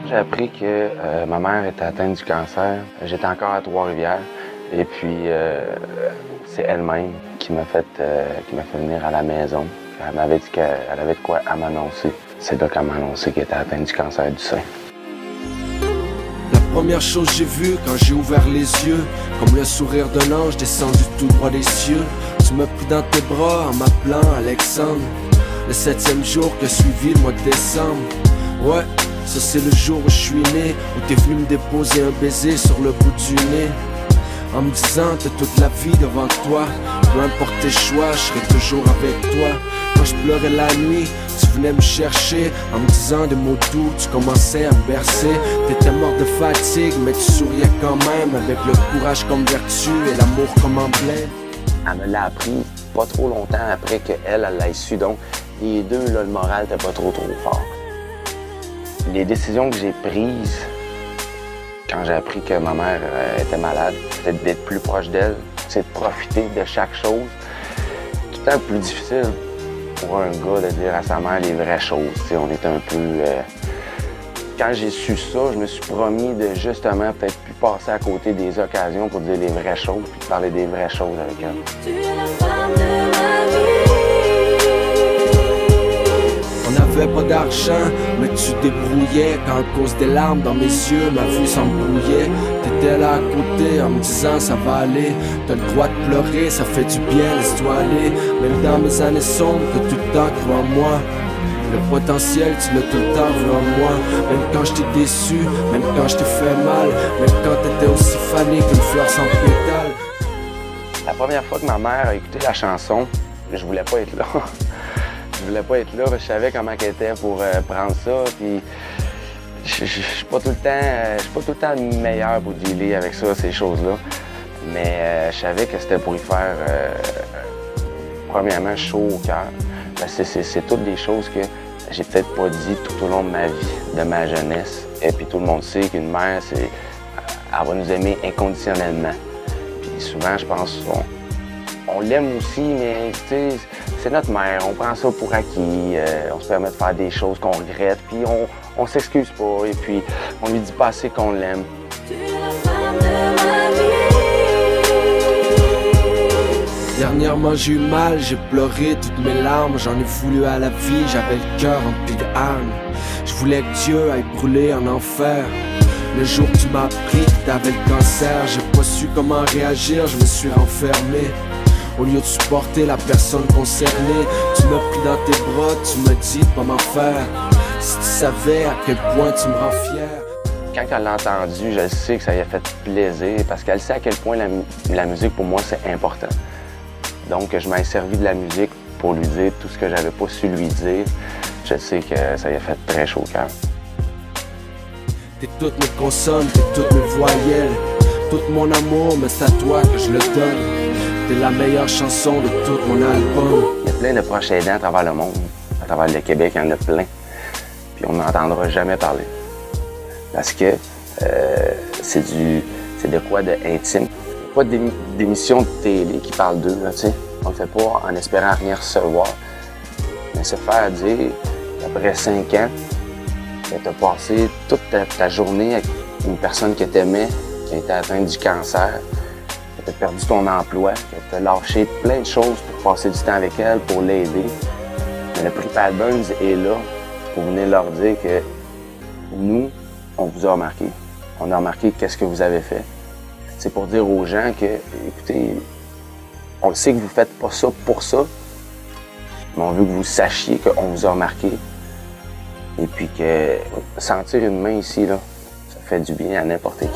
J'ai appris que ma mère était atteinte du cancer. J'étais encore à Trois-Rivières et puis c'est elle-même qui m'a fait venir à la maison. Elle m'avait dit qu'elle avait de quoi à m'annoncer. C'est là qu'elle m'a annoncé qu'elle était atteinte du cancer du sein. La première chose que j'ai vue quand j'ai ouvert les yeux, comme le sourire d'un ange descendu tout droit des cieux, tu m'as pris dans tes bras en m'appelant Alexandre. Le 7e jour que suivi le mois de décembre. Ouais, ça c'est le jour où je suis né, où t'es venu me déposer un baiser sur le bout du nez. En me disant t'as toute la vie devant toi, peu importe tes choix, je serai toujours avec toi. Quand je pleurais la nuit, tu venais me chercher en me disant des mots doux, tu commençais à me bercer. T'étais mort de fatigue, mais tu souriais quand même, avec le courage comme vertu et l'amour comme emblème. Elle me l'a appris pas trop longtemps après qu'elle l'a su, donc les deux, là, le moral était pas trop fort. Les décisions que j'ai prises quand j'ai appris que ma mère était malade, c'était d'être plus proche d'elle, c'est de profiter de chaque chose. Tout le temps plus difficile pour un gars de dire à sa mère les vraies choses. T'sais, on était un peu... Quand j'ai su ça, je me suis promis de justement peut-être plus passer à côté des occasions pour dire les vraies choses, puis de parler des vraies choses avec elle. Tu es la femme de ma vie. On n'avait pas d'argent, mais tu débrouillais. Quand à cause des larmes dans mes yeux, ma vue s'embrouillait. T'étais là à côté en me disant ça va aller. T'as le droit de pleurer, ça fait du bien, laisse-toi aller. Même dans mes années sombres, t'as tout le temps cru en moi. Le potentiel, tu l'as tout le temps vu en moi. Même quand je t'ai déçu, même quand je t'ai fait mal, même quand t'étais aussi fané qu'une fleur sans pétale. La première fois que ma mère a écouté la chanson, je voulais pas être là. Je voulais pas être là parce que je savais comment elle était pour prendre ça. Puis je suis pas tout le temps le meilleur pour dealer avec ça, ces choses-là. Mais je savais que c'était pour y faire premièrement chaud au cœur. C'est toutes des choses que j'ai peut-être pas dit tout au long de ma vie, de ma jeunesse. Et puis tout le monde sait qu'une mère, elle va nous aimer inconditionnellement. Puis souvent, je pense, on l'aime aussi, mais c'est notre mère. On prend ça pour acquis. On se permet de faire des choses qu'on regrette, puis on s'excuse pas. Et puis on lui dit pas assez qu'on l'aime. Tu es la femme de ma vie. Dernièrement j'ai eu mal, j'ai pleuré toutes mes larmes. J'en ai voulu à la vie, j'avais le cœur rempli de harmes. Je voulais que Dieu aille brûler en enfer. Le jour que tu m'as appris que t'avais le cancer, j'ai pas su comment réagir, je me suis renfermé. Au lieu de supporter la personne concernée, tu m'as pris dans tes bras, tu m'as dit de pas m'en faire. Si tu savais à quel point tu me rends fier. Quand elle l'a entendu, je sais que ça lui a fait plaisir parce qu'elle sait à quel point la musique pour moi c'est important. Donc je m'ai servi de la musique pour lui dire tout ce que j'avais pas su lui dire. Je sais que ça lui a fait très chaud au cœur. T'es toutes mes consonnes, t'es toutes mes voyelles. Tout mon amour, mais c'est à toi que je le donne. T'es la meilleure chanson de tout mon album. Il y a plein de proches aidants à travers le monde. À travers le Québec, il y en a plein. Puis on n'entendra jamais parler. Parce que c'est de quoi d'intime. Pas d'émission de télé qui parle d'eux, tu sais. On le fait pas en espérant rien recevoir. Mais se faire dire, après 5 ans, que tu as passé toute ta journée avec une personne que tu aimais, qui a été atteinte du cancer, que tu as perdu ton emploi, que tu as lâché plein de choses pour passer du temps avec elle, pour l'aider. Mais le prix Pat Burns est là pour venir leur dire que nous, on vous a remarqué. On a remarqué qu'est-ce que vous avez fait. C'est pour dire aux gens que, écoutez, on le sait que vous ne faites pas ça pour ça, mais on veut que vous sachiez qu'on vous a remarqué. Et puis que sentir une main ici, là, ça fait du bien à n'importe qui.